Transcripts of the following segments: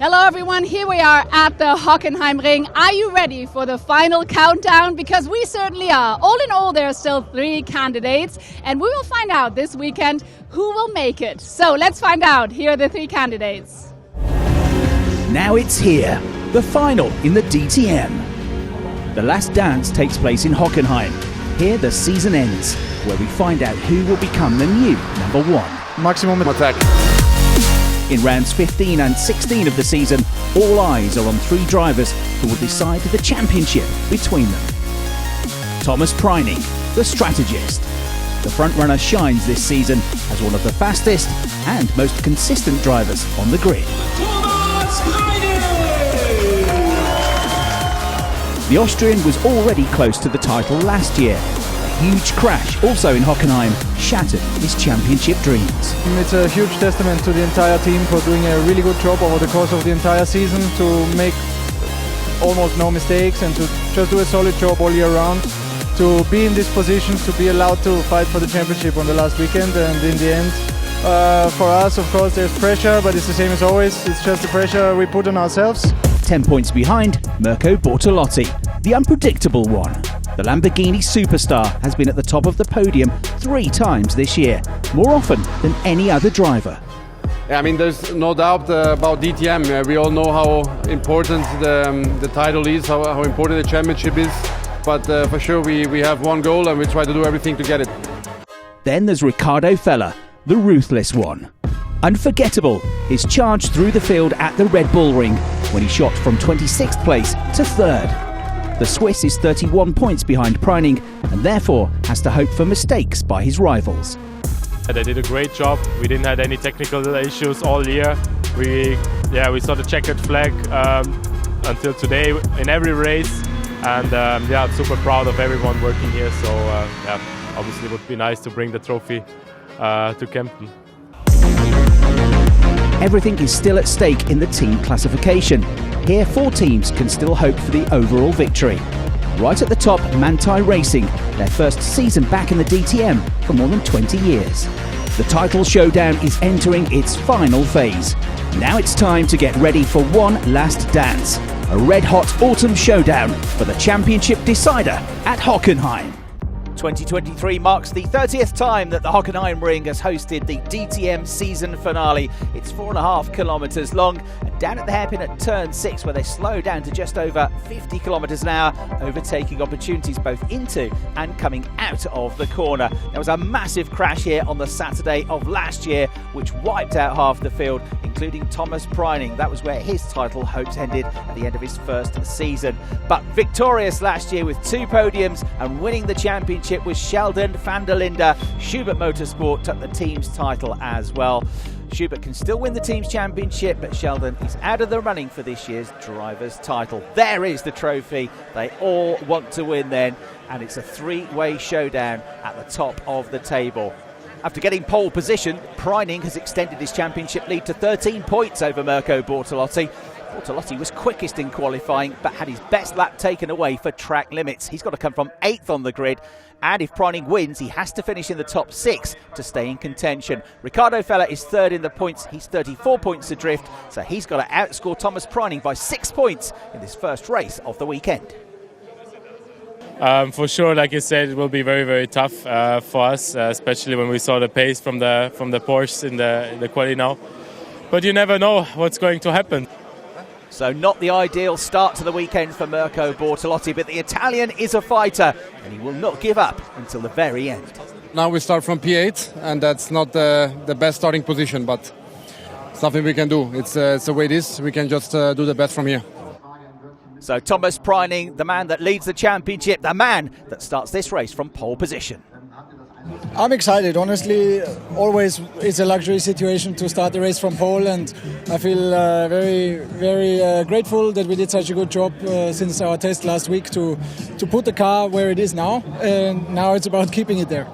Hello everyone, here we are at the Hockenheimring. Are you ready for the final countdown? Because we certainly are. All in all, there are still 3 candidates, and we will find out this weekend who will make it. So let's find out. Here are the 3 candidates. Now it's here, the final in the DTM. The last dance takes place in Hockenheim. Here the season ends, where we find out who will become the new number 1. Maximum attack. In rounds 15 and 16 of the season, all eyes are on 3 drivers who will decide the championship between them. Thomas Preining, the strategist. The frontrunner shines this season as one of the fastest and most consistent drivers on the grid. The Austrian was already close to the title last year. A huge crash, also in Hockenheim, shattered his championship dreams. It's a huge testament to the entire team for doing a really good job over the course of the entire season to make almost no mistakes and to just do a solid job all year round. To be in this position, to be allowed to fight for the championship on the last weekend, and in the end, for us, of course, there's pressure, but it's the same as always. It's just the pressure we put on ourselves. 10 points behind, Mirko Bortolotti, the unpredictable one. The Lamborghini superstar has been at the top of the podium 3 times this year, more often than any other driver. Yeah, I mean, there's no doubt about DTM. We all know how important the title is, how important the championship is. But for sure, we have one goal and we try to do everything to get it. Then there's Ricardo Feller, the ruthless one. Unforgettable, his charge through the field at the Red Bull Ring when he shot from 26th place to 3rd. The Swiss is 31 points behind Preining and therefore has to hope for mistakes by his rivals. They did a great job. We didn't have any technical issues all year. We saw the checkered flag until today in every race, and I'm super proud of everyone working here. So obviously it would be nice to bring the trophy to Kempten. Everything is still at stake in the team classification. Here 4 teams can still hope for the overall victory. Right at the top, Manthey Racing, their first season back in the DTM for more than 20 years. The title showdown is entering its final phase. Now it's time to get ready for one last dance. A red-hot autumn showdown for the championship decider at Hockenheim. 2023 marks the 30th time that the Hockenheimring has hosted the DTM season finale. It's 4.5 kilometres long, and down at the hairpin at turn 6, where they slow down to just over 50 kilometres an hour, overtaking opportunities both into and coming out of the corner. There was a massive crash here on the Saturday of last year, which wiped out half the field, including Thomas Preining. That was where his title hopes ended at the end of his first season. But victorious last year with 2 podiums and winning the championship was Sheldon van der Linde. Schubert Motorsport took the team's title as well. Schubert can still win the team's championship, but Sheldon is out of the running for this year's driver's title. There is the trophy. They all want to win then, and it's a 3-way showdown at the top of the table. After getting pole position, Preining has extended his championship lead to 13 points over Mirko Bortolotti. Bortolotti was quickest in qualifying, but had his best lap taken away for track limits. He's got to come from 8th on the grid, and if Preining wins, he has to finish in the top 6 to stay in contention. Ricardo Feller is 3rd in the points. He's 34 points adrift, so he's got to outscore Thomas Preining by 6 points in this first race of the weekend. For sure, like you said, it will be very, very tough for us, especially when we saw the pace from the Porsche in the quali now. But you never know what's going to happen. So not the ideal start to the weekend for Mirko Bortolotti, but the Italian is a fighter and he will not give up until the very end. Now we start from P8, and that's not the best starting position, but it's nothing we can do. It's the way it is. We can just do the best from here. So Thomas Preining, the man that leads the championship, the man that starts this race from pole position. I'm excited. Honestly, always it's a luxury situation to start the race from pole, and I feel very, very grateful that we did such a good job since our test last week to put the car where it is now, and now it's about keeping it there.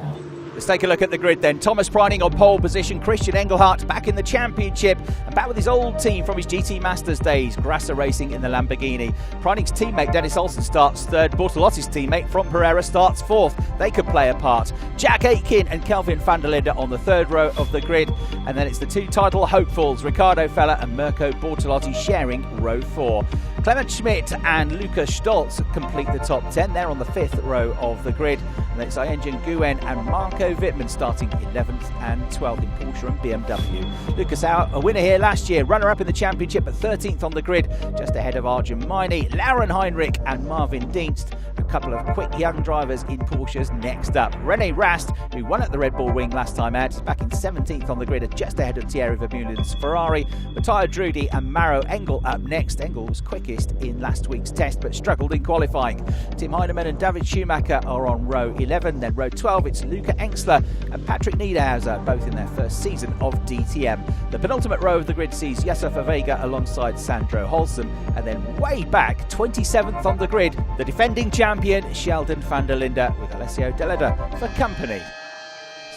The Let's take a look at the grid then. Thomas Preining on pole position, Christian Engelhardt back in the championship and back with his old team from his GT Masters days, Grasser Racing in the Lamborghini. Preining's teammate Dennis Olsen starts third, Bortolotti's teammate from Pereira starts fourth. They could play a part. Jack Aitken and Kelvin van der Linde on the third row of the grid, and then it's the two title hopefuls, Riccardo Feller and Mirko Bortolotti, sharing row 4. Clement Schmidt and Lukas Stoltz complete the top 10. They're on the 5th row of the grid. And then it's Ayenjan Nguyen and Marco Wittmann starting 11th and 12th in Porsche and BMW. Lucas Auer, a winner here last year, runner-up in the championship at 13th on the grid, just ahead of Arjun Maini, Lauren Heinrich and Marvin Dienst. A couple of quick young drivers in Porsches next up. René Rast, who won at the Red Bull Ring last time out, back in 17th on the grid, just ahead of Thierry Verbulden's Ferrari. Matteo Drudi and Maro Engel up next. Engel was quickest in last week's test but struggled in qualifying. Tim Heinemann and David Schumacher are on row 11. Then row 12, it's Luca Engstler and Patrick Niederhauser, both in their first season of DTM. The penultimate row of the grid sees Josefa Vega alongside Sandro Holsum, and then way back, 27th on the grid, the defending champion Sheldon van der Linde with Alessio Deleda for company.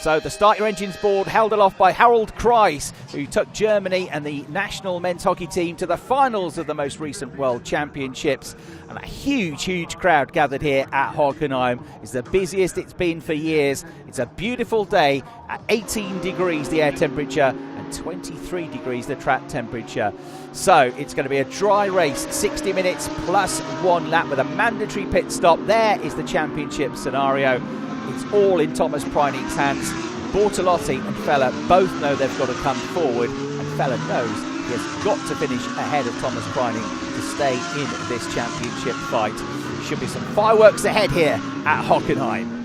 So the Start Your Engines board held aloft by Harold Kreis, who took Germany and the national men's hockey team to the finals of the most recent World Championships. And a huge crowd gathered here at Hockenheim. It's the busiest it's been for years. It's a beautiful day at 18 degrees the air temperature and 23 degrees the track temperature. So it's going to be a dry race, 60 minutes plus 1 lap with a mandatory pit stop. There is the championship scenario. It's all in Thomas Preining's hands. Bortolotti and Feller both know they've got to come forward, and Feller knows he has got to finish ahead of Thomas Preining to stay in this championship fight. Should be some fireworks ahead here at Hockenheim.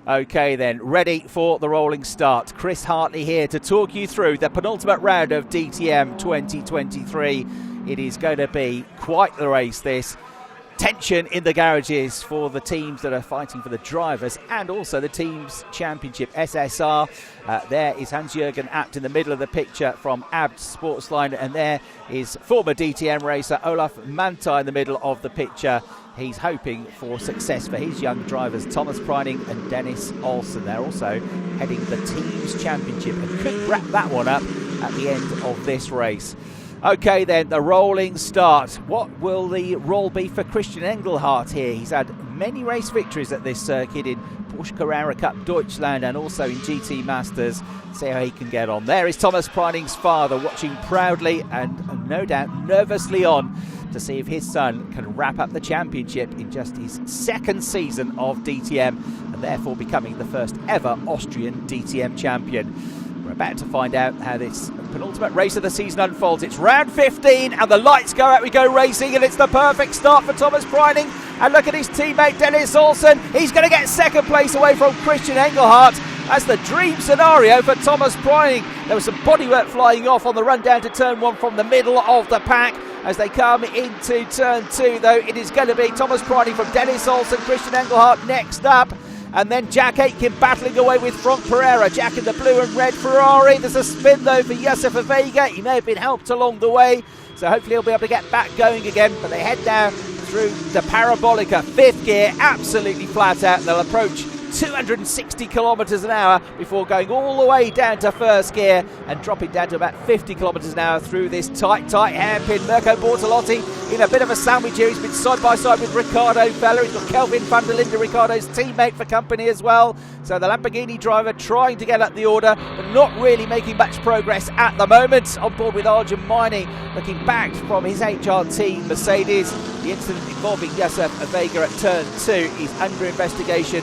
Okay then, ready for the rolling start. Chris Hartley here to talk you through the penultimate round of DTM 2023. It is going to be quite the race, this. Tension in the garages for the teams that are fighting for the drivers and also the team's championship. SSR, there is Hans-Jürgen Abt in the middle of the picture from Abt Sportsline, and there is former DTM racer Olaf Manta in the middle of the picture. He's hoping for success for his young drivers, Thomas Preining and Dennis Olsen. They're also heading the team's championship and could wrap that one up at the end of this race. Okay then, the rolling start. What will the role be for Christian Engelhardt here? He's had many race victories at this circuit in Porsche Carrera Cup Deutschland and also in GT Masters. See how he can get on. There is Thomas Preining's father watching proudly and no doubt nervously on to see if his son can wrap up the championship in just his second season of DTM and therefore becoming the first ever Austrian DTM champion. We're about to find out how this penultimate race of the season unfolds. It's round 15 and the lights go out, we go racing, and it's the perfect start for Thomas Preining. And look at his teammate Dennis Olsen. He's going to get second place away from Christian Engelhardt. That's the dream scenario for Thomas Preining. There was some bodywork flying off on the run down to turn 1 from the middle of the pack. As they come into turn 2, though, it is going to be Thomas Preining from Dennis Olsen, Christian Engelhardt next up. And then Jack Aitken battling away with Franck Pereira. Jack in the blue and red Ferrari. There's a spin though for Josefa Vega. He may have been helped along the way, so hopefully he'll be able to get back going again. But they head down through the Parabolica, 5th gear, absolutely flat out. They'll approach 260 kilometres an hour before going all the way down to 1st gear and dropping down to about 50 kilometres an hour through this tight hairpin. Mirko Bortolotti in a bit of a sandwich here. He's been side by side with Riccardo Feller. He's got Kelvin van der Linde, Riccardo's teammate, for company as well. So the Lamborghini driver trying to get up the order but not really making much progress at the moment. On board with Arjun Maini, looking back from his HRT Mercedes. The incident involving Josefa Vega at turn 2 is under investigation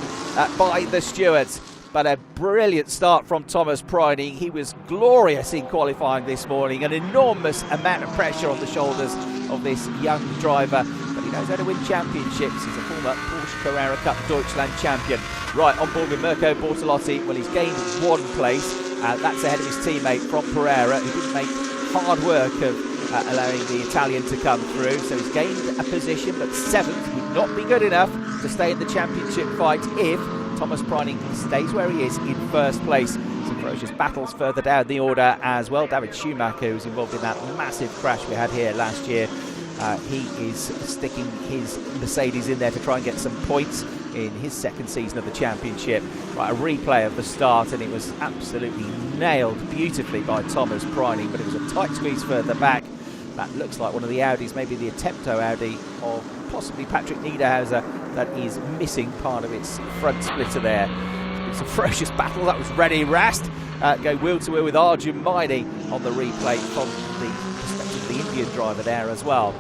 by the stewards. But a brilliant start from Thomas Preining. He was glorious in qualifying this morning. An enormous amount of pressure on the shoulders of this young driver. But he knows how to win championships. He's a former Porsche Carrera Cup Deutschland champion. Right, on board with Mirko Bortolotti. Well, he's gained 1 place. That's ahead of his teammate from Pereira, who didn't make hard work of allowing the Italian to come through. So he's gained a position, but 7th would not be good enough to stay in the championship fight if Thomas Preining stays where he is in 1st place. Some ferocious battles further down the order as well. David Schumacher, who's involved in that massive crash we had here last year, he is sticking his Mercedes in there to try and get some points. in his second season of the championship. Right, a replay of the start, and it was absolutely nailed beautifully by Thomas Preining, but it was a tight squeeze further back. That looks like one of the Audis, maybe the Attempto Audi of possibly Patrick Niederhauser, that is missing part of its front splitter there. It's a ferocious battle. That was René Rast go wheel to wheel with Arjun Maini on the replay from the perspective of the Indian driver there as well.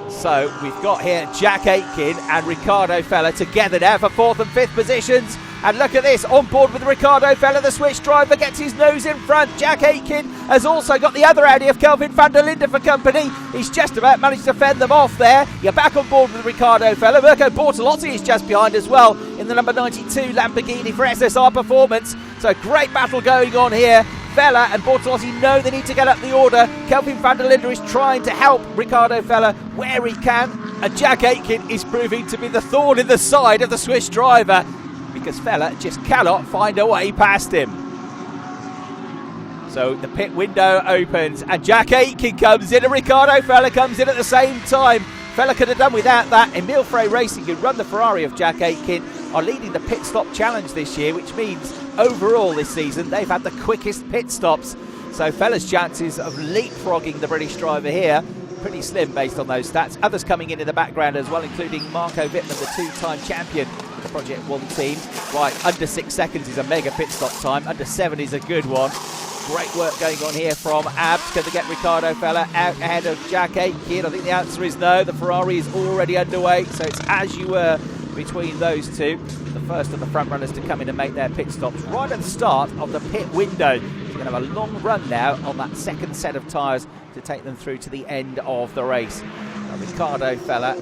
So we've got here Jack Aitken and Riccardo Fella together now for 4th and 5th positions. And look at this, on board with Riccardo Fella, the Swiss driver gets his nose in front. Jack Aitken has also got the other Audi of Kelvin van der Linde for company. He's just about managed to fend them off there. You're back on board with Riccardo Fella. Mirko Bortolotti is just behind as well in the number 92 Lamborghini for SSR Performance. So great battle going on here. Fella and Bortolotti know they need to get up the order. Kelvin van der Linde is trying to help Riccardo Fella where he can. And Jack Aitken is proving to be the thorn in the side of the Swiss driver, because Fella just cannot find a way past him. So the pit window opens and Jack Aitken comes in and Riccardo Fella comes in at the same time. Fella could have done without that. Emil Frey Racing, who run the Ferrari of Jack Aitken, are leading the pit stop challenge this year, which means overall this season they've had the quickest pit stops. So Fella's chances of leapfrogging the British driver here pretty slim based on those stats. Others coming in the background as well, including Marco Wittmann, the 2-time champion of the Project 1 team. Right, under 6 seconds is a mega pit stop time. Under 7 is a good one. Great work going on here from Abs. Can they get Riccardo Fella out ahead of Jack Aitken? I think the answer is no. The Ferrari is already underway, so it's as you were between those two. The first of the front runners to come in and make their pit stops right at the start of the pit window. We're going to have a long run now on that second set of tyres to take them through to the end of the race. Now, Riccardo Fella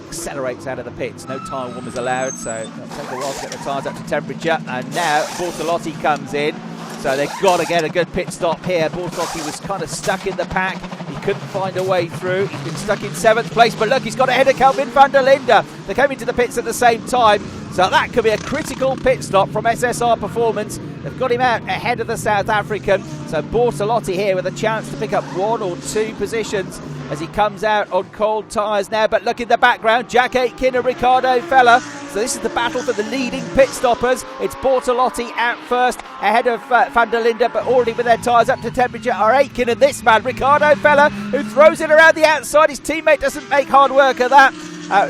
accelerates out of the pits. No tyre warmers allowed, so it'll take a while to get the tyres up to temperature. And now Bortolotti comes in, so they've got to get a good pit stop here. Bortolotti was kind of stuck in the pack. He couldn't find a way through. He's been stuck in 7th place, but look, he's got ahead of Kelvin van der Linde. They came into the pits at the same time, so that could be a critical pit stop from SSR Performance. They've got him out ahead of the South African, so Bortolotti here with a chance to pick up 1 or 2 positions as he comes out on cold tyres now. But look in the background, Jack Aitken and Riccardo Fella. So this is the battle for the leading pit stoppers. It's Bortolotti out first ahead of van der Linde, but already with their tyres up to temperature are Aitken and this man, Riccardo Fella, who throws it around the outside. His teammate doesn't make hard work of that.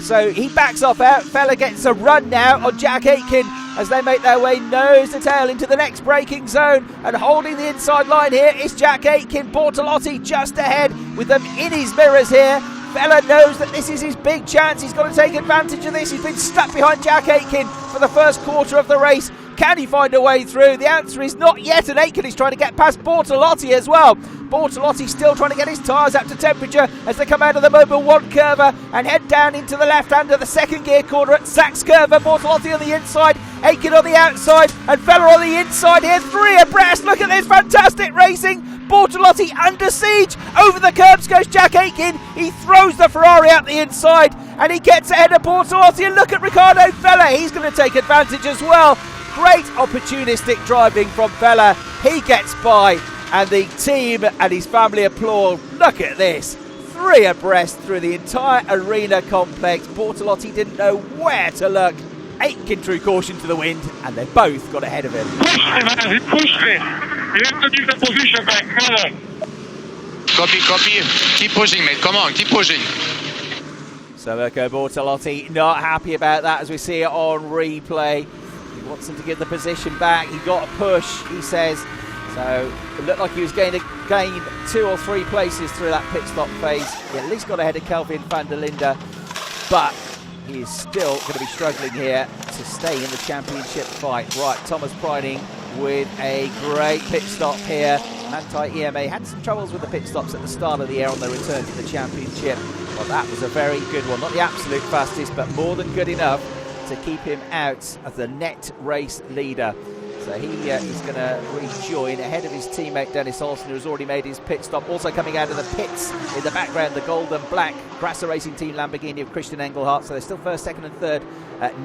So he backs off out. Fella gets a run now on Jack Aitken as they make their way nose to tail into the next braking zone. And holding the inside line here is Jack Aitken. Bortolotti just ahead with them in his mirrors here. Fella knows that this is his big chance. He's got to take advantage of this. He's been stuck behind Jack Aitken for the first quarter of the race. Can he find a way through? The answer is not yet, and Aitken is trying to get past Bortolotti as well. Bortolotti still trying to get his tyres up to temperature as they come out of the Mobile 1 curve and head down into the left hand of the second gear corner at Sachs curve. Bortolotti on the inside, Aitken on the outside, and Fella on the inside here. 3 abreast. Look at this fantastic racing. Bortolotti under siege. Over the curbs goes Jack Aitken. He throws the Ferrari out the inside and he gets ahead of Bortolotti. And look at Riccardo Fella. He's going to take advantage as well. Great opportunistic driving from Fella. He gets by and the team and his family applaud. Look at this. 3 abreast through the entire arena complex. Bortolotti didn't know where to look. Aitken drew caution to the wind and they both got ahead of him. Push me, man. He pushed me. You have to give the position back. Come on. Copy. Keep pushing, mate. Come on, keep pushing. So Mirko Bortolotti not happy about that as we see it on replay. He wants him to give the position back. He got a push, he says. So it looked like he was going to gain 2 or 3 places through that pit stop phase. He at least got ahead of Kelvin van der Linde, but he is still going to be struggling here to stay in the championship fight. Right, Thomas Preining with a great pit stop here. Manthey EMA had some troubles with the pit stops at the start of the year on their return to the championship. Well, that was a very good one. Not the absolute fastest, but more than good enough to keep him out as the net race leader. So he is going to rejoin ahead of his teammate Dennis Olsen, who has already made his pit stop. Also coming out of the pits in the background, the gold and black Grasser Racing Team Lamborghini of Christian Engelhardt. So they're still first, second and third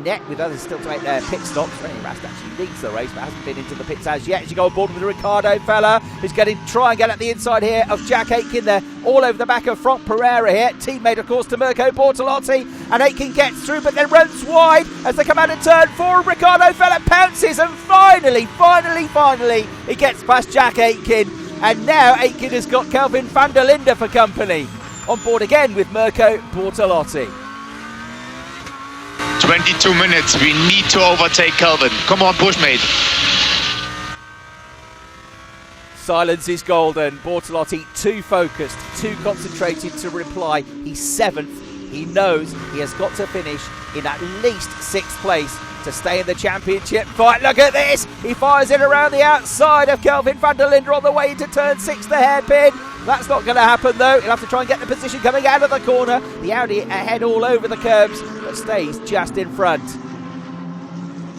net, with others still to make their pit stops. René Rast actually leads the race, but hasn't been into the pits as yet. As you go on board with Riccardo Fella, who's going to try and get at the inside here of Jack Aitken. There all over the back of Franck Pereira here. Teammate, of course, to Mirko Bortolotti. and Aitken gets through but then runs wide as they come out of turn 4. Ricardo Fella pounces and finally he gets past Jack Aitken, and now Aitken has got Kelvin van der Linde for company. On board again with Mirko Bortolotti. 22 minutes. We need to overtake Kelvin. Come on, push, mate. Silence is golden. Bortolotti too focused, too concentrated to reply. He's 7th. He knows he has got to finish in at least 6th place to stay in the championship fight. Look at this. He fires it around the outside of Kelvin van der Linde on the way into turn 6, the hairpin. That's not going to happen though. He'll have to try and get the position coming out of the corner. The Audi ahead all over the curbs, but stays just in front.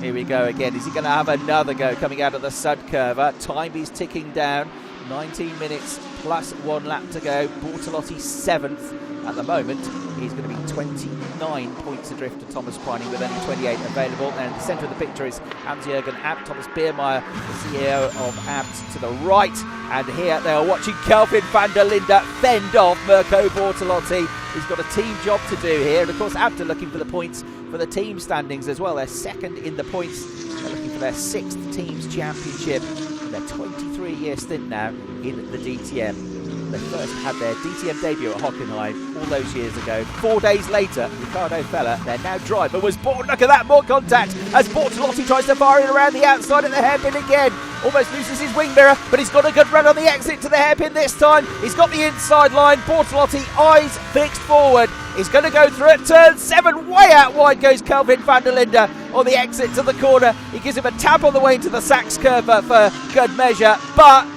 Here we go again. Is he going to have another go coming out of the sud curve? Time is ticking down. 19 minutes plus 1 lap to go. Bortolotti 7th at the moment. He's going to be 29 points adrift to Thomas Preining with only 28 available. And in the centre of the picture is Hans-Jürgen Abt, Thomas Biermeier, the CEO of Abt, to the right. And here they are watching Kelvin van der Linde fend off Mirko Bortolotti. He's got a team job to do here. And of course, Abt are looking for the points for the team standings as well. They're 2nd in the points. They're looking for their 6th team's championship. Their 23-year stint now in the DTM. They first had their DTM debut at Hockenheim all those years ago. 4 days later, Ricardo Fella, their now driver, was born. Look at that, more contact as Bortolotti tries to fire it around the outside at the hairpin again. Almost loses his wing mirror, but he's got a good run on the exit to the hairpin this time. He's got the inside line. Bortolotti, eyes fixed forward. He's going to go through at turn 7. Way out wide goes Kelvin van der Linde on the exit to the corner. He gives him a tap on the way into the Sachs curve for good measure. But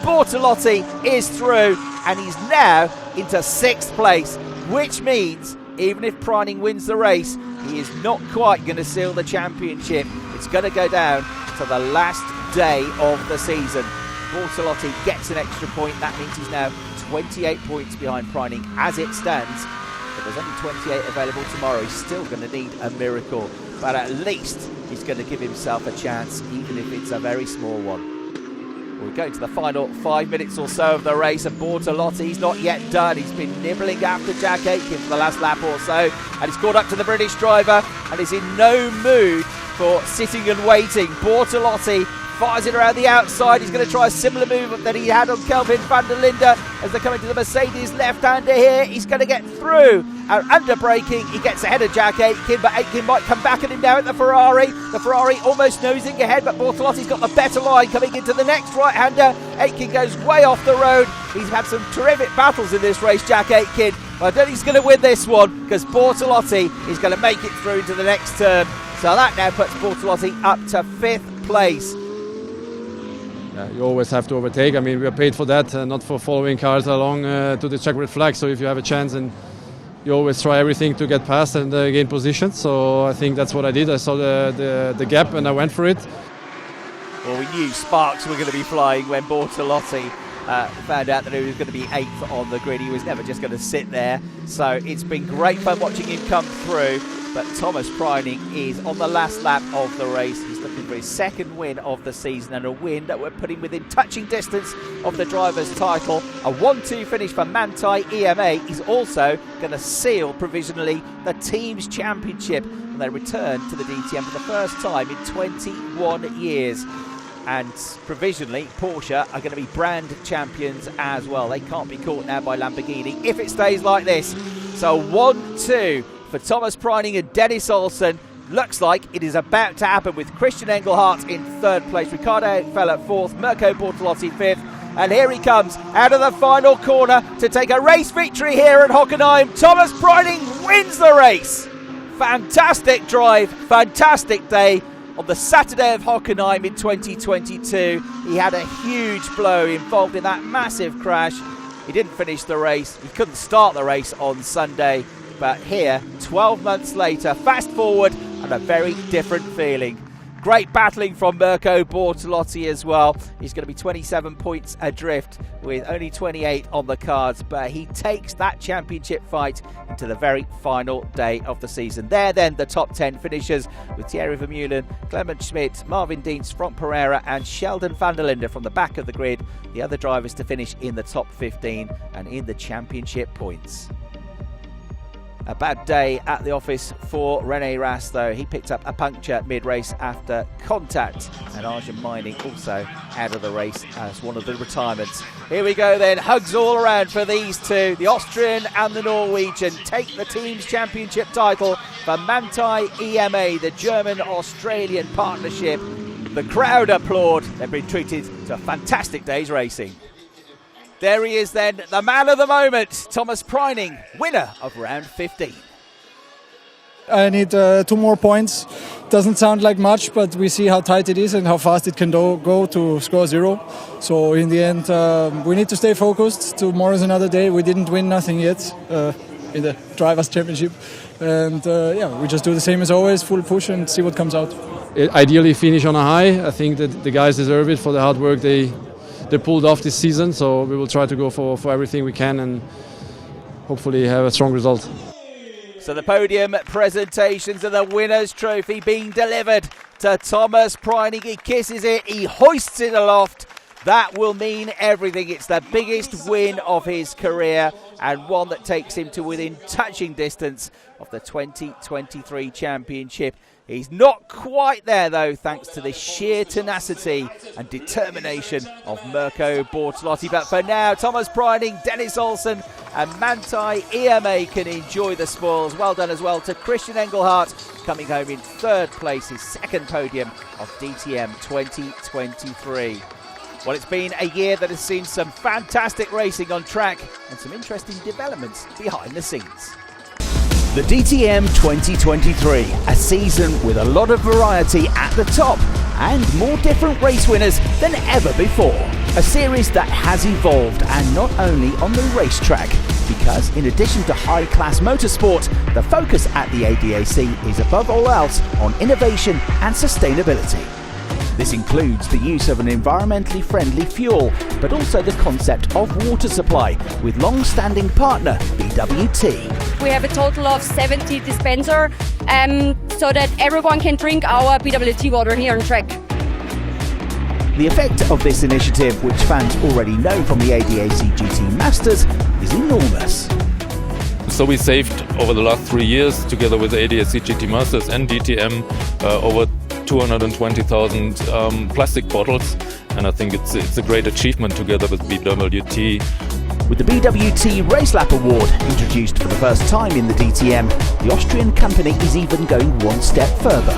Bortolotti is through, and he's now into 6th place, which means even if Preining wins the race, he is not quite going to seal the championship. It's going to go down to the last day of the season. Bortolotti gets an extra point. That means he's now 28 points behind Preining as it stands. But there's only 28 available tomorrow. He's still going to need a miracle, but at least he's going to give himself a chance, even if it's a very small one. We're going to the final 5 minutes or so of the race, and Bortolotti's not yet done. He's been nibbling after Jack Aitken for the last lap or so, and he's caught up to the British driver and is in no mood for sitting and waiting. Bortolotti fires it around the outside. He's going to try a similar move that he had on Kelvin van der Linde as they're coming to the Mercedes left-hander here. He's going to get through. Under braking, he gets ahead of Jack Aitken, but Aitken might come back at him now at the Ferrari. The Ferrari almost nosing ahead, but Bortolotti's got the better line coming into the next right-hander. Aitken goes way off the road. He's had some terrific battles in this race, Jack Aitken, but I don't think he's going to win this one because Bortolotti is going to make it through to the next turn. So that now puts Bortolotti up to 5th place. You always have to overtake. I mean, we are paid for that, not for following cars along to the checkered flag. So if you have a chance, and you always try everything to get past and gain position. So I think that's what I did. I saw the gap and I went for it. Well, we knew sparks were going to be flying when Bortolotti found out that he was going to be 8th on the grid. He was never just going to sit there. So it's been great fun watching him come through. But Thomas Preining is on the last lap of the race. He's looking for his 2nd win of the season, and a win that would put him within touching distance of the driver's title. A 1-2 finish for Manthey EMA is also going to seal provisionally the team's championship, and they return to the DTM for the first time in 21 years. And provisionally, Porsche are going to be brand champions as well. They can't be caught now by Lamborghini if it stays like this. So 1-2 for Thomas Preining and Dennis Olsen. Looks like it is about to happen with Christian Engelhardt in 3rd place, Ricardo Fella 4th, Mirko Bortolotti 5th. And here he comes out of the final corner to take a race victory here at Hockenheim. Thomas Preining wins the race. Fantastic drive, fantastic day on the Saturday of Hockenheim in 2022. He had a huge blow involved in that massive crash. He didn't finish the race. He couldn't start the race on Sunday. But here, 12 months later, fast forward, and a very different feeling. Great battling from Mirko Bortolotti as well. He's going to be 27 points adrift with only 28 on the cards, but he takes that championship fight into the very final day of the season. There then, the top 10 finishers with Thierry Vermeulen, Clement Schmidt, Marvin Dienst, Frank Pereira and Sheldon van der Linde from the back of the grid. The other drivers to finish in the top 15 and in the championship points. A bad day at the office for René Rast, though. He picked up a puncture mid-race after contact, and Hockenheimring also out of the race as one of the retirements. Here we go then, hugs all around for these two. The Austrian and the Norwegian take the team's championship title for Manthey EMA, the German-Australian partnership. The crowd applaud. They've been treated to a fantastic day's racing. There he is then, the man of the moment, Thomas Preining, winner of round 15. I need 2 more points. Doesn't sound like much, but we see how tight it is and how fast it can go to score 0. So in the end, we need to stay focused. Tomorrow's another day. We didn't win nothing yet in the Drivers' Championship. And we just do the same as always, full push and see what comes out. Ideally finish on a high. I think that the guys deserve it for the hard work they pulled off this season, so we will try to go for everything we can and hopefully have a strong result. So the podium presentations of the winner's trophy being delivered to Thomas Preining. He kisses it, he hoists it aloft. That will mean everything. It's the biggest win of his career and one that takes him to within touching distance of the 2023 championship. He's not quite there, though, thanks to the sheer tenacity and determination of Mirko Bortolotti. But for now, Thomas Preining, Dennis Olsen and Manthey EMA can enjoy the spoils. Well done as well to Christian Engelhardt, coming home in 3rd place, his 2nd podium of DTM 2023. Well, it's been a year that has seen some fantastic racing on track and some interesting developments behind the scenes. The DTM 2023, a season with a lot of variety at the top and more different race winners than ever before. A series that has evolved, and not only on the racetrack, because in addition to high-class motorsport, the focus at the ADAC is above all else on innovation and sustainability. This includes the use of an environmentally friendly fuel, but also the concept of water supply with long-standing partner BWT. We have a total of 70 dispensers so that everyone can drink our BWT water here on track. The effect of this initiative, which fans already know from the ADAC GT Masters, is enormous. So we saved over the last 3 years, together with the ADAC GT Masters and DTM, over 220,000 plastic bottles, and I think it's a great achievement together with BWT. With the BWT Race Lap Award introduced for the first time in the DTM, the Austrian company is even going one step further.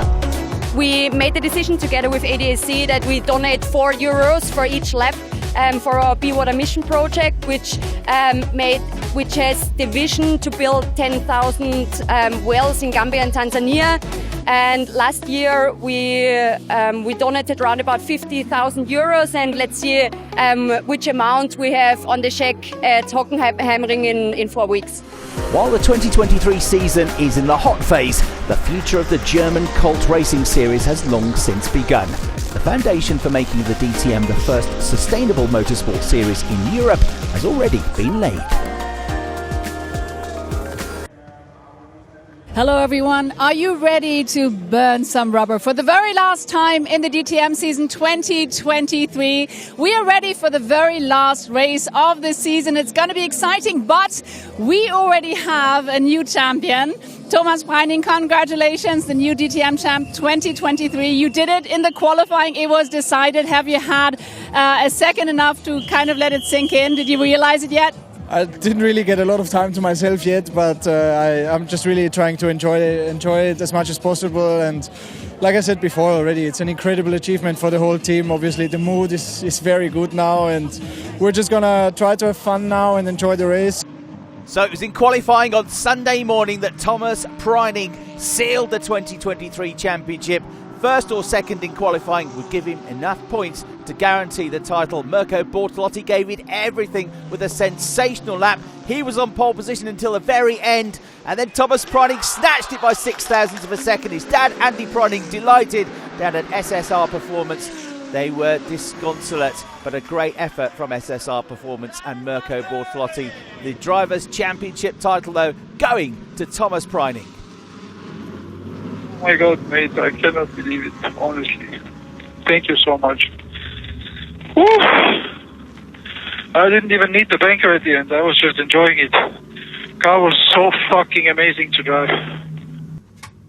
We made the decision together with ADAC that we donate €4 for each lap for our Be Water Mission project, which has the vision to build 10,000 wells in Gambia and Tanzania. And last year we donated around about €50,000, and let's see which amount we have on the check at Hockenheimring in 4 weeks. While the 2023 season is in the hot phase, the future of the German Colt Racing Series has long since begun. The foundation for making the DTM the first sustainable motorsport series in Europe has already been laid. Hello everyone, are you ready to burn some rubber for the very last time in the DTM season 2023? We are ready for the very last race of the season. It's going to be exciting, but we already have a new champion. Thomas Preining, congratulations, the new DTM champ 2023. You did it in the qualifying, it was decided. Have you had a second enough to kind of let it sink in? Did you realize it yet? I didn't really get a lot of time to myself yet, but I'm just really trying to enjoy it as much as possible. And like I said before already, it's an incredible achievement for the whole team. Obviously, the mood is very good now, and we're just going to try to have fun now and enjoy the race. So it was in qualifying on Sunday morning that Thomas Preining sealed the 2023 championship. First or second in qualifying would give him enough points to guarantee the title. Mirko Bortolotti gave it everything with a sensational lap. He was on pole position until the very end, and then Thomas Preining snatched it by 0.06 of a second. His dad, Andy Preining, delighted down at SSR Performance. They were disconsolate, but a great effort from SSR Performance and Mirko Bortolotti. The Drivers' Championship title, though, going to Thomas Preining. Oh my God, mate, I cannot believe it, honestly. Thank you so much. Woo! I didn't even need the banker at the end. I was just enjoying it. car was so fucking amazing to drive.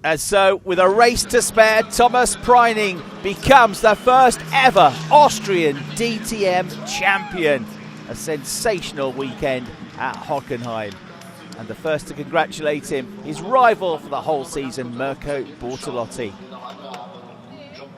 And so, with a race to spare, Thomas Preining becomes the first ever Austrian DTM champion. A sensational weekend at Hockenheim. And the first to congratulate him, his rival for the whole season, Mirko Bortolotti.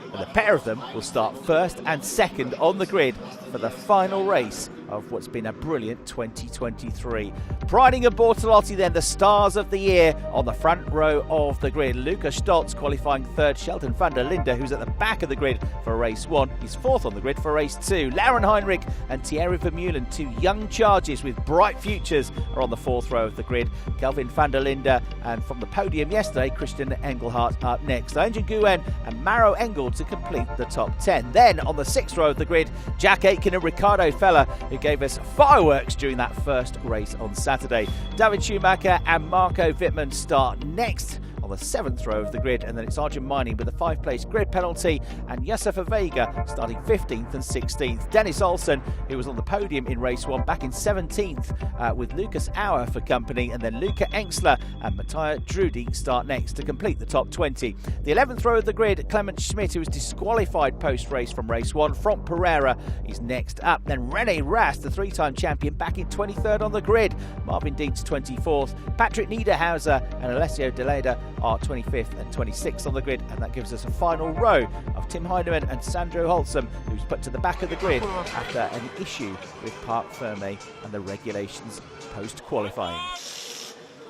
And the pair of them will start first and second on the grid for the final race of what's been a brilliant 2023. Preining and Bortolotti then the stars of the year on the front row of the grid. Lukas Stolz qualifying third, Sheldon van der Linde, who's at the back of the grid for race 1. He's fourth on the grid for race 2. Lauren Heinrich and Thierry Vermeulen, two young charges with bright futures, are on the fourth row of the grid. Kelvin van der Linde, and from the podium yesterday, Christian Engelhardt up next. Angel Nguyen and Maro Engel to complete the top 10. Then on the sixth row of the grid, Jack Aitken and Ricardo Feller, who gave us fireworks during that first race on Saturday. David Schumacher and Marco Wittmann start next on the seventh row of the grid, and then it's Arjun Mining with a 5-place grid penalty, and Josefa Vega starting 15th and 16th. Dennis Olsen, who was on the podium in race 1, back in 17th with Lucas Auer for company, and then Luca Engsler and Matthias Drudy start next to complete the top 20. The 11th row of the grid, Clement Schmidt, who was disqualified post-race from race 1, from Pereira, is next up. Then René Rast, the 3-time champion, back in 23rd on the grid. Marvin Deeds 24th. Patrick Niederhauser and Alessio Deleda are 25th and 26th on the grid, and that gives us a final row of Tim Heinemann and Sandro Holzem, who's put to the back of the grid after an issue with Parc Fermé and the regulations post-qualifying.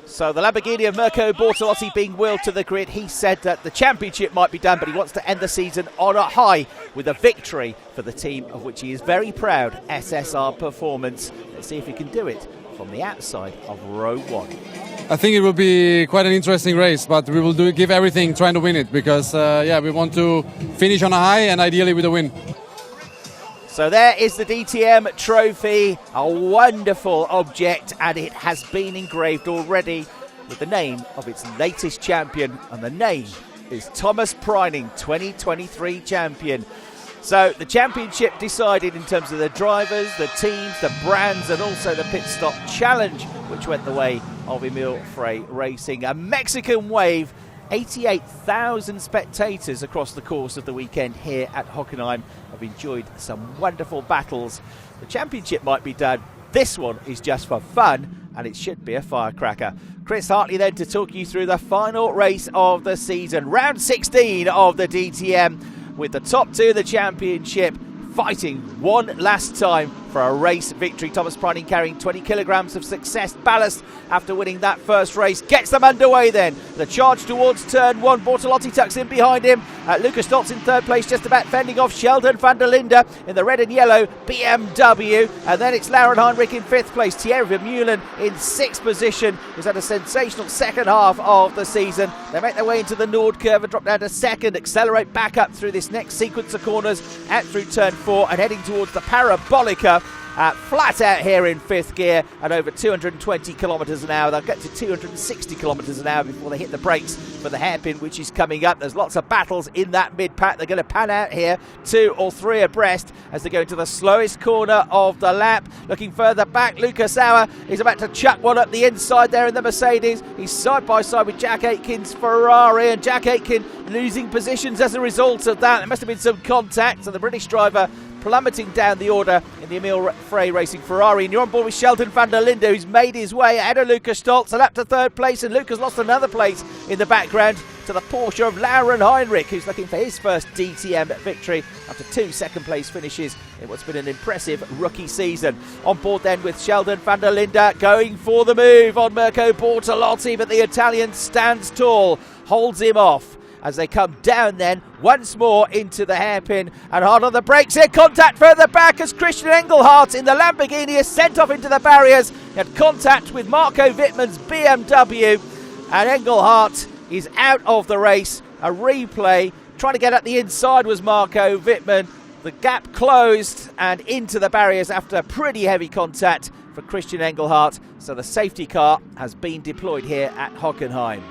So the Lamborghini of Mirko Bortolotti being wheeled to the grid. He said that the championship might be done, but he wants to end the season on a high with a victory for the team of which he is very proud, SSR Performance. Let's see if he can do it from the outside of row 1. I think it will be quite an interesting race, but we will give everything trying to win it because, we want to finish on a high and ideally with a win. So there is the DTM trophy, a wonderful object, and it has been engraved already with the name of its latest champion, and the name is Thomas Preining, 2023 champion. So the championship decided in terms of the drivers, the teams, the brands, and also the pit stop challenge, which went the way of Emil Frey Racing. A Mexican wave, 88,000 spectators across the course of the weekend here at Hockenheim have enjoyed some wonderful battles. The championship might be done. This one is just for fun, and it should be a firecracker. Chris Hartley then to talk you through the final race of the season, round 16 of the DTM, with the top two of the championship fighting one last time for a race victory. Thomas Preining carrying 20 kilograms of success ballast after winning that first race. Gets them underway then. The charge towards turn 1. Bortolotti tucks in behind him. Lukas Stolz in third place, just about fending off Sheldon van der Linde in the red and yellow BMW. And then it's Lauren Heinrich in fifth place. Thierry Vermeulen in sixth position, who's had a sensational second half of the season. They make their way into the Nord curve and drop down to second, accelerate back up through this next sequence of corners, out through turn 4 and heading towards the Parabolica. Flat out here in fifth gear at over 220 kilometres an hour. They'll get to 260 kilometres an hour before they hit the brakes for the hairpin, which is coming up. There's lots of battles in that mid-pack. They're going to pan out here 2 or 3 abreast as they go into the slowest corner of the lap. Looking further back, Lucas Auer is about to chuck one up the inside there in the Mercedes. He's side by side with Jack Aitken's Ferrari, and Jack Aitken losing positions as a result of that. There must have been some contact, so the British driver plummeting down the order in the Emil Frey Racing Ferrari. And you're on board with Sheldon van der Linde, who's made his way ahead of Lukas Stolz and up to third place, and Lukas lost another place in the background to the Porsche of Lauren Heinrich, who's looking for his first DTM victory after 2 second place finishes in what's been an impressive rookie season. On board then with Sheldon van der Linde going for the move on Mirko Bortolotti, but the Italian stands tall, holds him off as they come down then once more into the hairpin and hard on the brakes here. Contact further back as Christian Engelhardt in the Lamborghini is sent off into the barriers. He had contact with Marco Wittmann's BMW, and Engelhardt is out of the race. A replay. Trying to get at the inside was Marco Wittmann. The gap closed and into the barriers after pretty heavy contact for Christian Engelhardt. So the safety car has been deployed here at Hockenheim.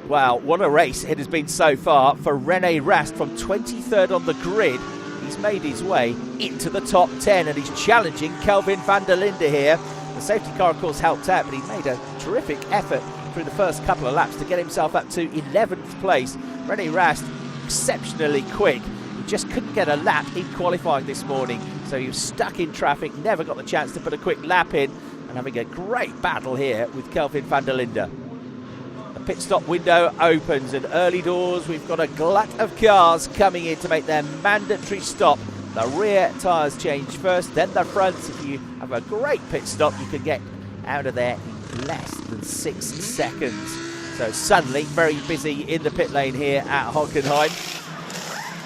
Wow, what a race it has been so far for René Rast from 23rd on the grid. he's made his way into the top 10 and he's challenging Kelvin van der Linde here. The safety car, of course, helped out, but he made a terrific effort through the first couple of laps to get himself up to 11th place. René Rast, exceptionally quick. He just couldn't get a lap in qualifying this morning, so he was stuck in traffic, never got the chance to put a quick lap in, and having a great battle here with Kelvin van der Linde. The pit stop window opens, and early doors we've got a glut of cars coming in to make their mandatory stop. The rear tyres change first, then the front. If you have a great pit stop, you can get out of there in less than 6 seconds. So suddenly very busy in the pit lane here at Hockenheim.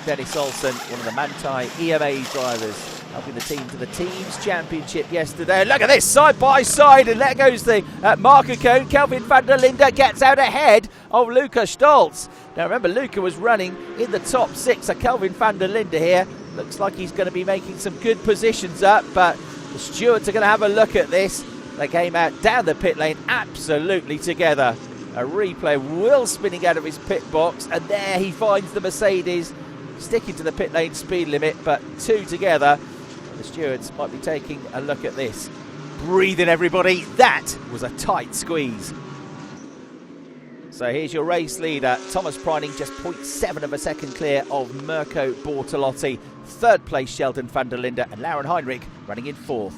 Dennis Olsen, one of the Manthey EMA drivers, helping the team to the Teams Championship yesterday. Look at this, side by side, and there goes the marker cone. Kelvin van der Linde gets out ahead of Luca Stolz. Now remember, Luca was running in the top 6, so Kelvin van der Linde here looks like he's going to be making some good positions up, but the stewards are going to have a look at this. They came out down the pit lane absolutely together. A replay, Will spinning out of his pit box, and there he finds the Mercedes sticking to the pit lane speed limit, but two together. The stewards might be taking a look at this. Breathe in, everybody. That was a tight squeeze. So here's your race leader, Thomas Preining, just 0.7 of a second clear of Mirko Bortolotti. Third place, Sheldon van der Linde, and Lauren Heinrich running in fourth.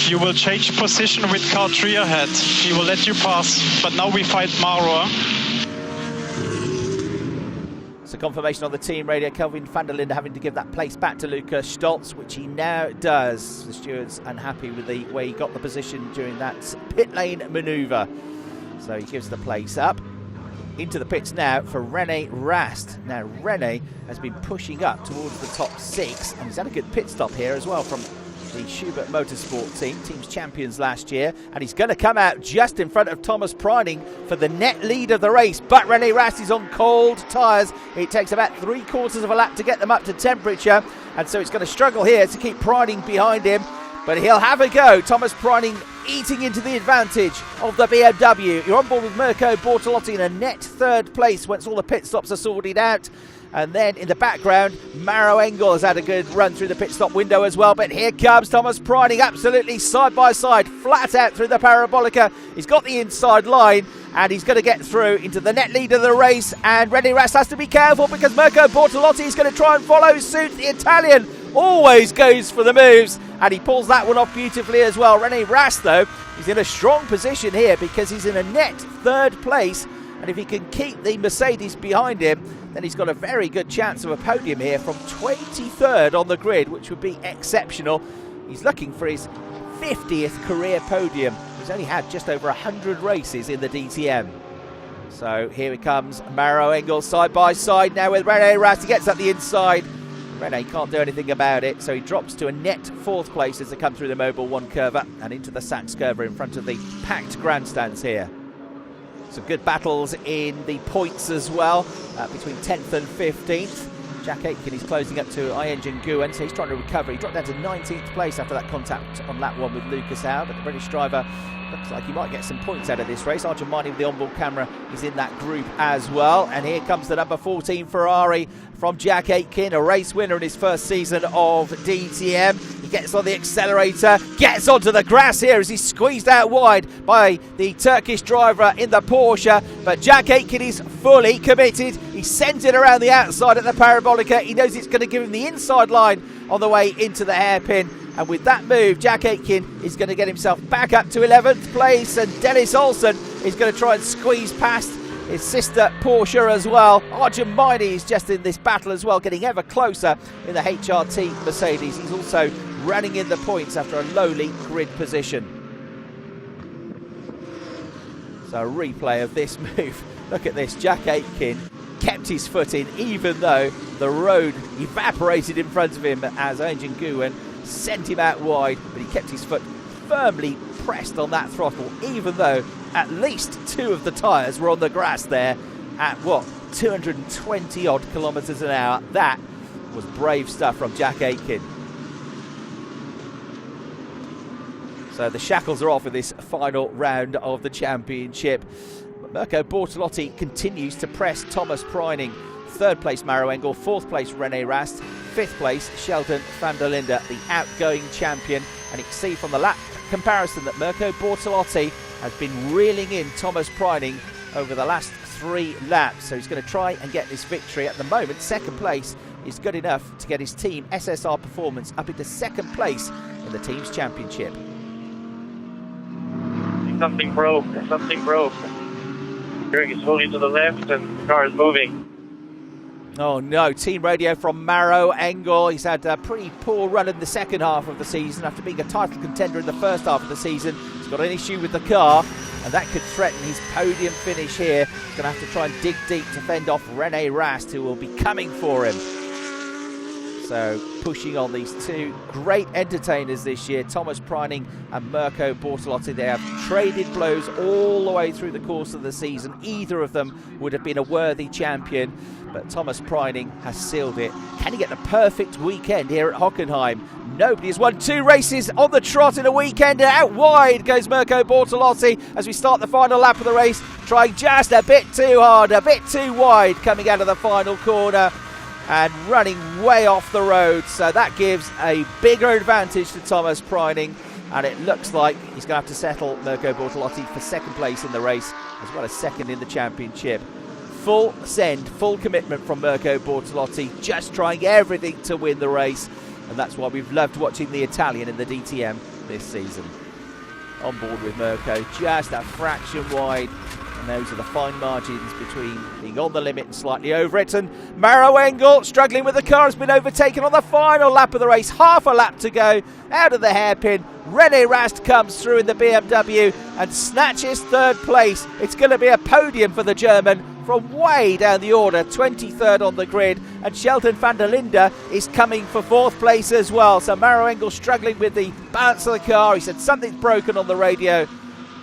You will change position with car 3 ahead. He will let you pass, but now we fight Maro. So confirmation on the team radio, Kelvin van der Linde having to give that place back to Luca Stolz, which he now does. The stewards unhappy with the way he got the position during that pit lane manoeuvre. So he gives the place up. Into the pits now for René Rast. Now René has been pushing up towards the top 6, and he's had a good pit stop here as well from the Schubert Motorsport team, Teams champions last year, and he's going to come out just in front of Thomas Preining for the net lead of the race. But René Rast is on cold tyres. It takes about 3/4 of a lap to get them up to temperature, and so it's going to struggle here to keep Preining behind him. But he'll have a go. Thomas Preining eating into the advantage of the BMW. You're on board with Mirko Bortolotti in a net third place once all the pit stops are sorted out. And then in the background, Maro Engel has had a good run through the pit stop window as well. But here comes Thomas Preining, absolutely side by side, flat out through the parabolica. He's got the inside line, and he's going to get through into the net lead of the race. And René Rast has to be careful because Mirko Bortolotti is going to try and follow suit. The Italian always goes for the moves, and he pulls that one off beautifully as well. René Rast, though, is in a strong position here because he's in a net third place. And if he can keep the Mercedes behind him, then he's got a very good chance of a podium here from 23rd on the grid, which would be exceptional. He's looking for his 50th career podium. He's only had just over 100 races in the DTM. So here he comes, Maro Engel side by side now with René Rast. He gets up the inside. René can't do anything about it, so he drops to a net 4th place as they come through the Mobil 1 curve and into the Sachs curve in front of the packed grandstands here. Some good battles in the points as well, between 10th and 15th. Jack Aitken is closing up to Ingen Nguyen, so he's trying to recover. He dropped down to 19th place after that contact on lap 1 with Lucas Howe, but the British driver looks like he might get some points out of this race. Arjun with the onboard camera is in that group as well. And here comes the number 14 Ferrari from Jack Aitken, a race winner in his first season of DTM. He gets on the accelerator, gets onto the grass here as he's squeezed out wide by the Turkish driver in the Porsche. But Jack Aitken is fully committed. He sends it around the outside at the parabolica. He knows it's going to give him the inside line on the way into the hairpin. And with that move, Jack Aitken is going to get himself back up to 11th place. And Dennis Olsen is going to try and squeeze past his sister Porsche as well. Arjun is just in this battle as well, getting ever closer in the HRT Mercedes. He's also running in the points after a lowly grid position. So a replay of this move. Look at this, Jack Aitken kept his foot in even though the road evaporated in front of him as Ingen Nguyen sent him out wide, but he kept his foot firmly pressed on that throttle even though at least 2 of the tyres were on the grass there at 220 odd kilometres an hour. That was brave stuff from Jack Aitken. So the shackles are off in this final round of the championship. Mirko Bortolotti continues to press Thomas Preining. 3rd place Maro Engel, 4th place René Rast, 5th place, Sheldon van der Linde, the outgoing champion. And you can see from the lap comparison that Mirko Bortolotti has been reeling in Thomas Preining over the last 3 laps. So he's going to try and get this victory. At the moment, 2nd place is good enough to get his team SSR Performance up into 2nd place in the team's championship. Something broke. Steering is fully to the left and the car is moving. Oh no, team radio from Maro Engel. He's had a pretty poor run in the second half of the season after being a title contender in the first half of the season. He's got an issue with the car, and that could threaten his podium finish here. He's going to have to try and dig deep to fend off Rene Rast, who will be coming for him. So pushing on these 2 great entertainers this year, Thomas Preining and Mirko Bortolotti. They have traded blows all the way through the course of the season. Either of them would have been a worthy champion, but Thomas Preining has sealed it. Can he get the perfect weekend here at Hockenheim? Nobody has won 2 races on the trot in a weekend. Out wide goes Mirko Bortolotti as we start the final lap of the race, trying just a bit too hard, a bit too wide coming out of the final corner and running way off the road. So that gives a bigger advantage to Thomas Preining, and it looks like he's going to have to settle Mirko Bortolotti for 2nd place in the race, as well as 2nd in the championship. Full send, full commitment from Mirko Bortolotti, just trying everything to win the race, and that's why we've loved watching the Italian in the DTM this season. On board with Mirko, just a fraction wide. And those are the fine margins between being on the limit and slightly over it. And Maro Engel struggling with the car, has been overtaken on the final lap of the race. Half a lap to go out of the hairpin. Rene Rast comes through in the BMW and snatches 3rd place. It's going to be a podium for the German from way down the order, 23rd on the grid. And Sheldon van der Linde is coming for 4th place as well. So Maro Engel struggling with the balance of the car. He said something's broken on the radio.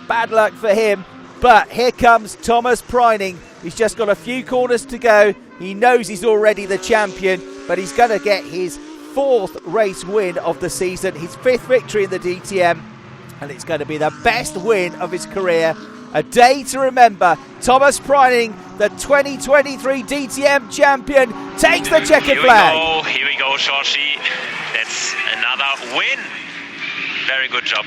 Bad luck for him. But here comes Thomas Preining. He's just got a few corners to go. He knows he's already the champion, but he's going to get his 4th race win of the season, his 5th victory in the DTM, and it's going to be the best win of his career. A day to remember. Thomas Preining, the 2023 DTM champion, takes the checkered flag. Here we go, Georgie. That's another win. Very good job.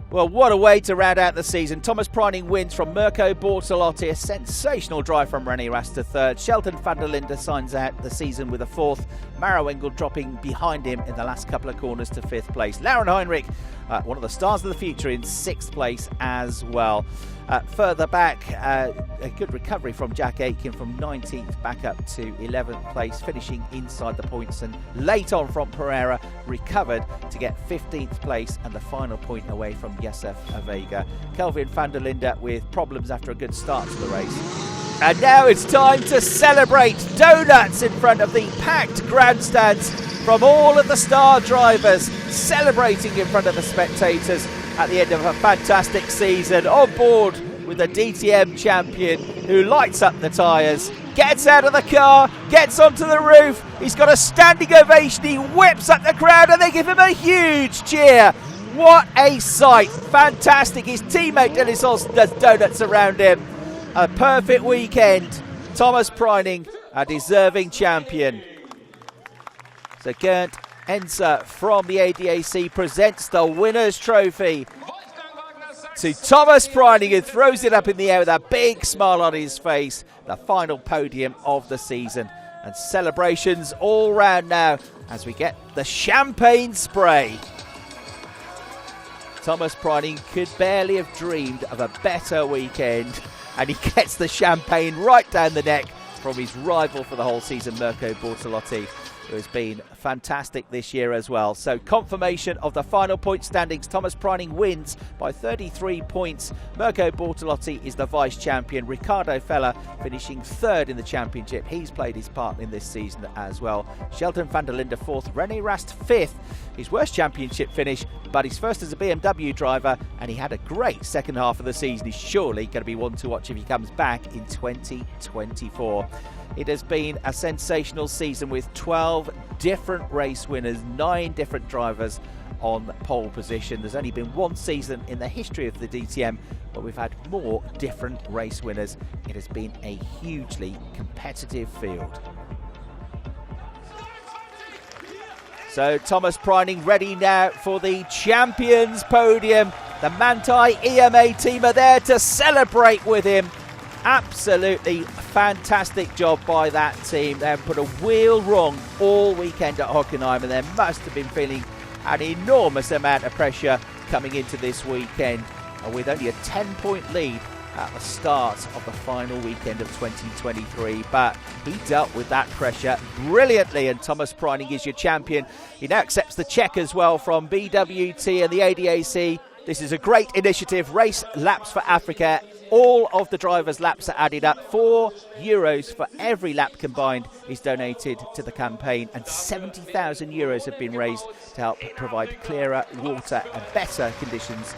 Well, what a way to round out the season. Thomas Preining wins from Mirko Bortolotti. A sensational drive from Rene Rast to 3rd. Sheldon van der Linde signs out the season with a 4th. Maro Engel dropping behind him in the last couple of corners to 5th place. Hockenheimring, one of the stars of the future, in 6th place as well. Further back, a good recovery from Jack Aitken from 19th back up to 11th place, finishing inside the points, and late on from Pereira recovered to get 15th place and the final point away from Josef Avega. Kelvin van der Linde with problems after a good start to the race. And now it's time to celebrate. Donuts in front of the packed grandstands from all of the star drivers, celebrating in front of the spectators at the end of a fantastic season. On board with the DTM champion who lights up the tyres, gets out of the car, gets onto the roof. He's got a standing ovation. He whips up the crowd and they give him a huge cheer. What a sight. Fantastic. His teammate Dennis Olsen does donuts around him. A perfect weekend. Thomas Preining, a deserving champion. So Gerndt Enzer from the ADAC presents the winner's trophy to Thomas Preining, who throws it up in the air with a big smile on his face. The final podium of the season. And celebrations all round now as we get the champagne spray. Thomas Preining could barely have dreamed of a better weekend, and he gets the champagne right down the neck from his rival for the whole season, Mirko Bortolotti, who has been fantastic this year as well. So confirmation of the final point standings. Thomas Preining wins by 33 points. Mirko Bortolotti is the vice champion. Ricardo Feller finishing 3rd in the championship. He's played his part in this season as well. Sheldon van der Linde 4th. Rene Rast 5th. His worst championship finish, but he's first as a BMW driver, and he had a great second half of the season. He's surely going to be one to watch if he comes back in 2024. It has been a sensational season with 12 different race winners, 9 different drivers on pole position. There's only been one season in the history of the DTM but we've had more different race winners. It has been a hugely competitive field. So Thomas Preining ready now for the champions podium. The Manthey EMA team are there to celebrate with him. Absolutely fantastic job by that team. They have put a wheel wrong all weekend at Hockenheim, and they must have been feeling an enormous amount of pressure coming into this weekend, with only a 10-point lead at the start of the final weekend of 2023. But he dealt with that pressure brilliantly, and Thomas Preining is your champion. He now accepts the check as well from BWT and the ADAC. This is a great initiative. Race Laps for Africa. All of the drivers' laps are added up. €4 for every lap combined is donated to the campaign, and €70,000 have been raised to help provide clearer water and better conditions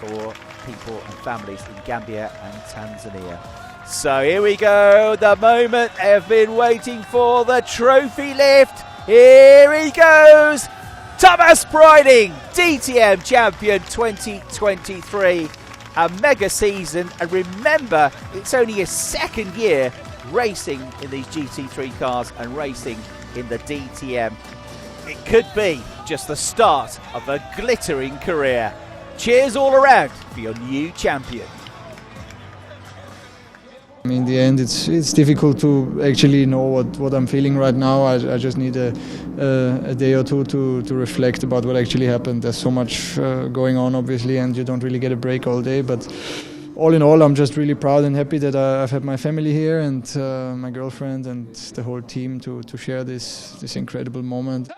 for people and families in Gambia and Tanzania. So here we go, the moment they've been waiting for, the trophy lift. Here he goes, Thomas Preining, DTM champion 2023. A mega season, and remember, it's only his second year racing in these GT3 cars and racing in the DTM. It could be just the start of a glittering career. Cheers all around for your new champion. In the end, it's difficult to actually know what I'm feeling right now. I just need a day or two to reflect about what actually happened. There's so much going on, obviously, and you don't really get a break all day. But all in all, I'm just really proud and happy that I've had my family here and my girlfriend and the whole team to share this incredible moment.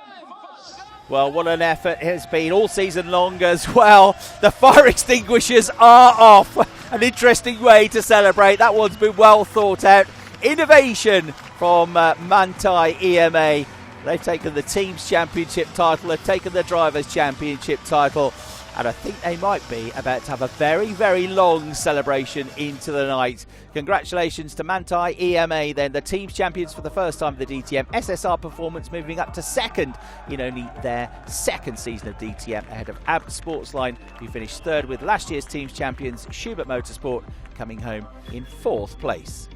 Well, what an effort it has been all season long as well. The fire extinguishers are off. An interesting way to celebrate. That one's been well thought out. Innovation from Manthey EMA. They've taken the team's championship title. They've taken the drivers' championship title. And I think they might be about to have a very, very long celebration into the night. Congratulations to Manthey EMA then, the team's champions for the first time in the DTM. SSR Performance moving up to second in only their second season of DTM, ahead of Abt Sportsline, who finished third, with last year's team's champions Schubert Motorsport coming home in fourth place.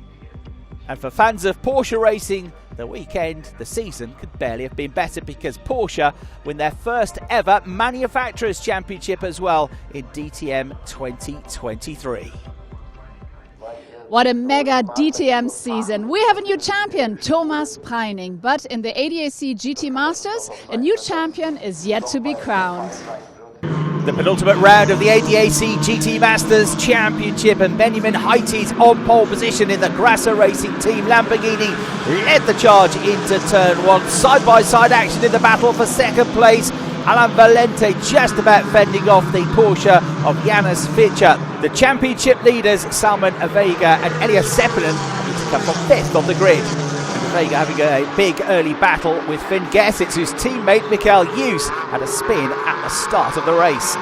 And for fans of Porsche racing, the weekend, the season could barely have been better, because Porsche win their first ever Manufacturers' Championship as well in DTM 2023. What a mega DTM season. We have a new champion, Thomas Preining. But in the ADAC GT Masters, a new champion is yet to be crowned. The penultimate round of the ADAC GT Masters Championship, and Benjamin Haiti's on pole position in the Grasser Racing Team Lamborghini led the charge into turn one. Side-by-side action in the battle for second place. Alain Valente just about fending off the Porsche of Janus Fischer. The championship leaders, Salman Avega and Elias Seppinen, need to come from fifth on the grid. Vega having a big early battle with Finn Gersitz, whose teammate Mikael Hughes had a spin at the start of the race.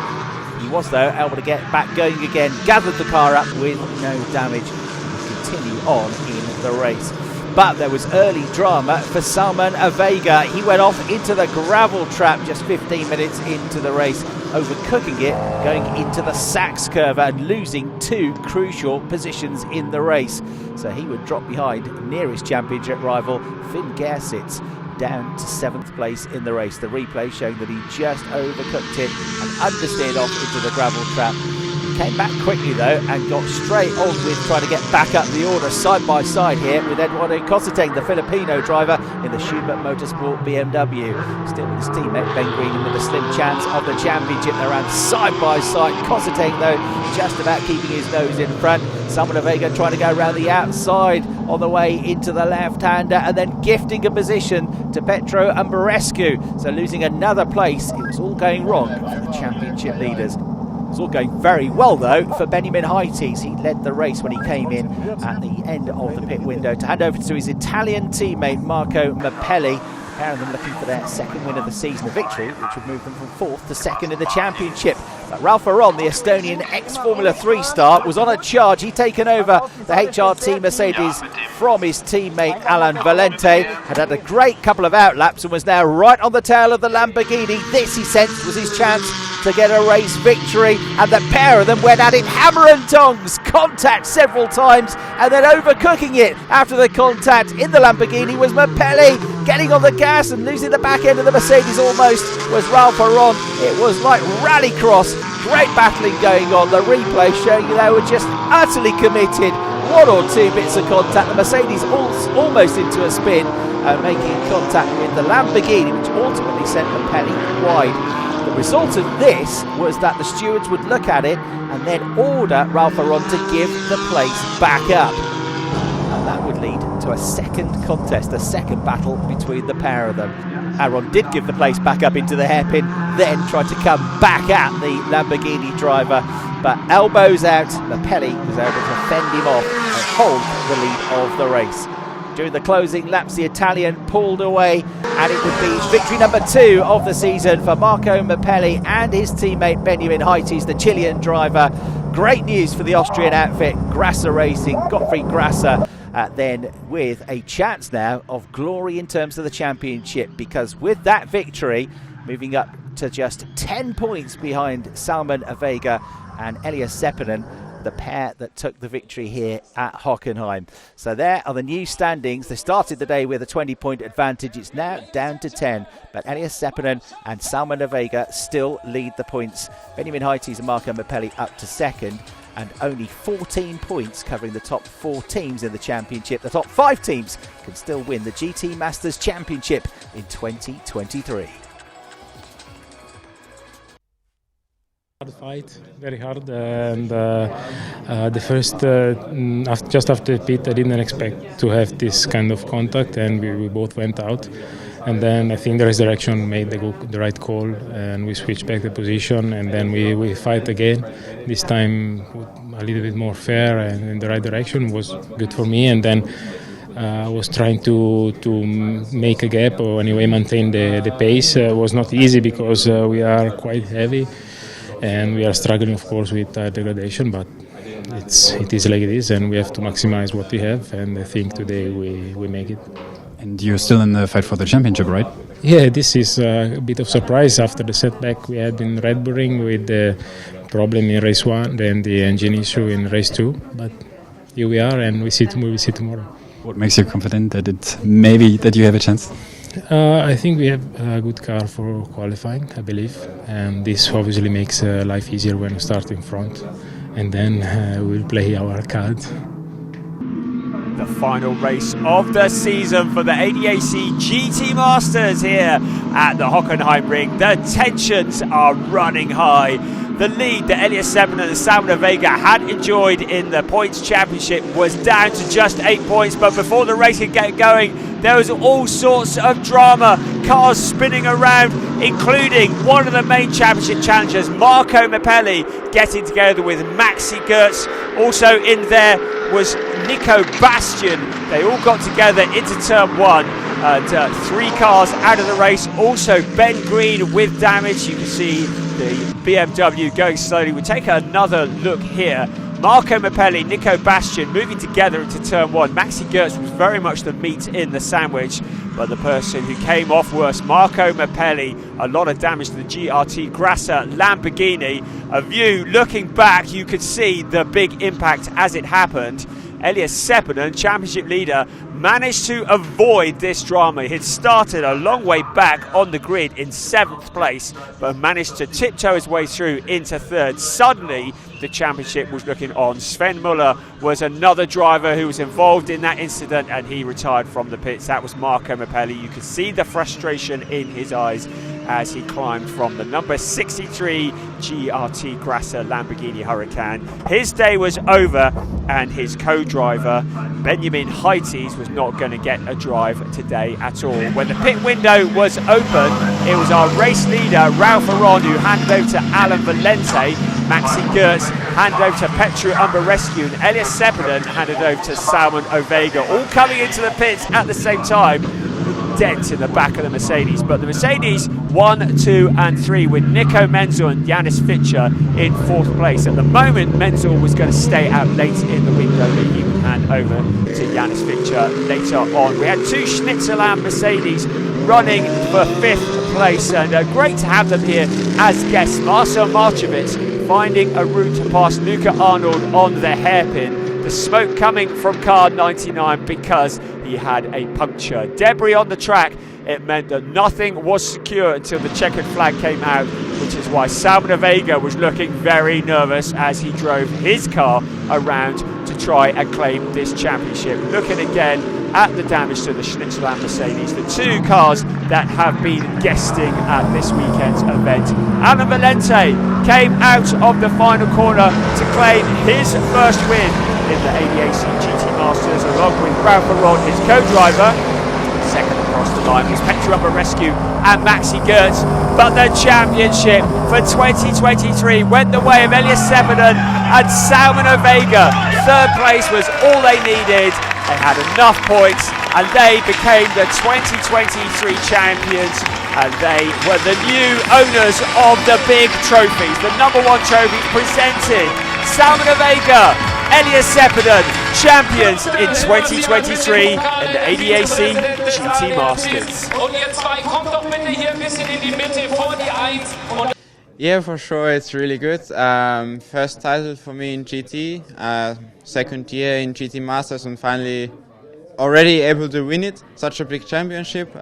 He was, though, able to get back going again, gathered the car up with no damage, and continue on in the race. But there was early drama for Salman Avega. He went off into the gravel trap just 15 minutes into the race, overcooking it, going into the Sachs curve and losing two crucial positions in the race. So he would drop behind nearest championship rival Finn Gersitz down to 7th place in the race. The replay showing that he just overcooked it and understeered off into the gravel trap. He came back quickly though and got straight on with trying to get back up the order side by side here with Eduardo Cosseteng, the Filipino driver in the Schubert Motorsport BMW. Still with his teammate Ben Green with a slim chance of the championship. They ran side by side. Cosseteng though just about keeping his nose in front. Salman Avega trying to go around the outside on the way into the left-hander and then gifting a position to Petro Ambarescu. So losing another place. It was all going wrong for the championship leaders. It was all going very well though for Benjamin Haiti. He led the race when he came in at the end of the pit window to hand over to his Italian teammate Marco Mappelli. A pair of them looking for their second win of the season, a victory which would move them from 4th to 2nd in the championship. But Ralph Aron, the Estonian ex-Formula 3 star, was on a charge. He'd taken over the HRT Mercedes from his teammate Alain Valente, had a great couple of outlaps and was now right on the tail of the Lamborghini. This, he sensed, was his chance to get a race victory, and the pair of them went at it hammer and tongs, contact several times and then overcooking it. After the contact in the Lamborghini was Mappelli. getting on the gas and losing the back end of the Mercedes almost was Ralph Aron. It was like rallycross. Great battling going on. The replay showing you they were just utterly committed. One or two bits of contact. The Mercedes almost into a spin, making contact with the Lamborghini, which ultimately sent Mapelli wide. The result of this was that the stewards would look at it and then order Ralph Aron to give the place back up. And that would lead to a second contest, a second battle between the pair of them. Aron did give the place back up into the hairpin, then tried to come back at the Lamborghini driver, but elbows out, Mapelli was able to fend him off and hold the lead of the race. During the closing laps, the Italian pulled away, and it would be victory number 2 of the season for Marco Mapelli and his teammate Benjamin Heites, the Chilean driver. Great news for the Austrian outfit, Grasser Racing, Gottfried Grasser, then with a chance now of glory in terms of the championship, because with that victory, moving up to just 10 points behind Salman Vega and Elias Seppänen, the pair that took the victory here at Hockenheim. So there are the new standings. They started the day with a 20-point advantage. It's now down to 10, but Elias Seppänen and Salman Vega still lead the points. Benjamin Heites and Marco Mapelli up to second, and only 14 points covering the top 4 teams in the championship. The top 5 teams can still win the GT Masters Championship in 2023. Hard fight, very hard, and the first, just after the pit, I didn't expect to have this kind of contact, and we both went out. And then I think the resurrection made the right call, and we switched back the position, and then we fight again. This time a little bit more fair and in the right direction was good for me. And then I was trying to make a gap, or anyway maintain the pace. It was not easy because we are quite heavy, and we are struggling, of course, with degradation. But it is like it is, and we have to maximize what we have. And I think today we make it. And you're still in the fight for the championship, right? Yeah, this is a bit of surprise after the setback we had in Red Bull Ring with the problem in race 1, then the engine issue in race 2. But here we are, and we see tomorrow. What makes you confident that you have a chance? I think we have a good car for qualifying, I believe, and this obviously makes life easier when you start in front, and then we'll play our card. The final race of the season for the ADAC GT Masters here at the Hockenheimring. The tensions are running high. The lead that Elias Seppänen and Salman Vega had enjoyed in the points championship was down to just 8 points, but before the race could get going, there was all sorts of drama, cars spinning around, including one of the main championship challengers, Marco Mapelli, getting together with Maxi Goetz. Also in there was Nico Bastian. They all got together into turn 1. 3 cars out of the race. Also Ben Green with damage. You can see the BMW going slowly. We'll take another look here. Marco Mapelli, Nico Bastian moving together into turn 1. Maxi Goetz was very much the meat in the sandwich, but the person who came off worse, Marco Mapelli, a lot of damage to the GRT Grasser Lamborghini. A view looking back, you could see the big impact as it happened. Elias Seppänen, championship leader, managed to avoid this drama. He had started a long way back on the grid in 7th place, but managed to tiptoe his way through into 3rd. Suddenly, the championship was looking on. Sven Müller was another driver who was involved in that incident, and he retired from the pits. That was Marco Mapelli. You could see the frustration in his eyes as he climbed from the number 63 GRT Grasser Lamborghini Huracan. His day was over, and his co-driver Benjamin Heites was not going to get a drive today at all. When the pit window was open, it was our race leader Ralph Aron who handed over to Alan Valente. Maxi Goetz handed over to Petru Umberescu, and Elias Seppänen handed over to Salman Vega, all coming into the pits at the same time. Dent in the back of the Mercedes, but the Mercedes 1, 2 and 3 with Nico Menzel and Janis Fischer in 4th place. At the moment, Menzel was going to stay out late in the window, that he would hand over to Janis Fischer later on. We had 2 Schnitzeland Mercedes running for 5th place, and great to have them here as guests. Marcel Marchevitz finding a route to pass Luca Arnold on the hairpin. The smoke coming from car 99 because he had a puncture. Debris on the track. It meant that nothing was secure until the checkered flag came out, which is why Salman Vega was looking very nervous as he drove his car around to try and claim this championship. Looking again at the damage to the Schnitzel and Mercedes, the two cars that have been guesting at this weekend's event. Alan Valente came out of the final corner to claim his first win in the ADAC GT Masters, along with Brad Perron, his co-driver. Second across the line was Petru Rescue and Maxi Gertz, but the championship for 2023 went the way of Elias Sepinen and Salman Vega. Third place was all they needed. They had enough points and they became the 2023 champions, and they were the new owners of the big trophies. The number one trophy presented Salman Vega, Elias Sepinen, champions in 2023 in the ADAC GT Masters. Yeah, for sure, it's really good. First title for me in GT, second year in GT Masters, and finally already able to win it. Such a big championship.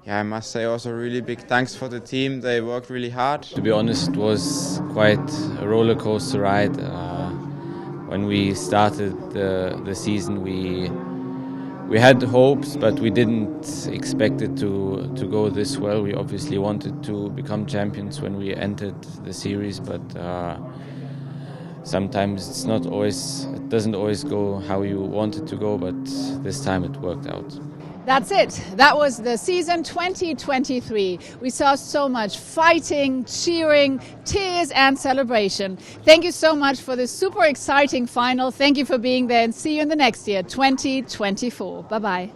Yeah, I must say also really big thanks for the team. They worked really hard. To be honest, it was quite a roller coaster ride. When we started the season, we had hopes, but we didn't expect it to go this well. We obviously wanted to become champions when we entered the series, but sometimes it doesn't always go how you want it to go, but this time it worked out. That's it. That was the season 2023. We saw so much fighting, cheering, tears and celebration. Thank you so much for this super exciting final. Thank you for being there, and see you in the next year, 2024. Bye-bye.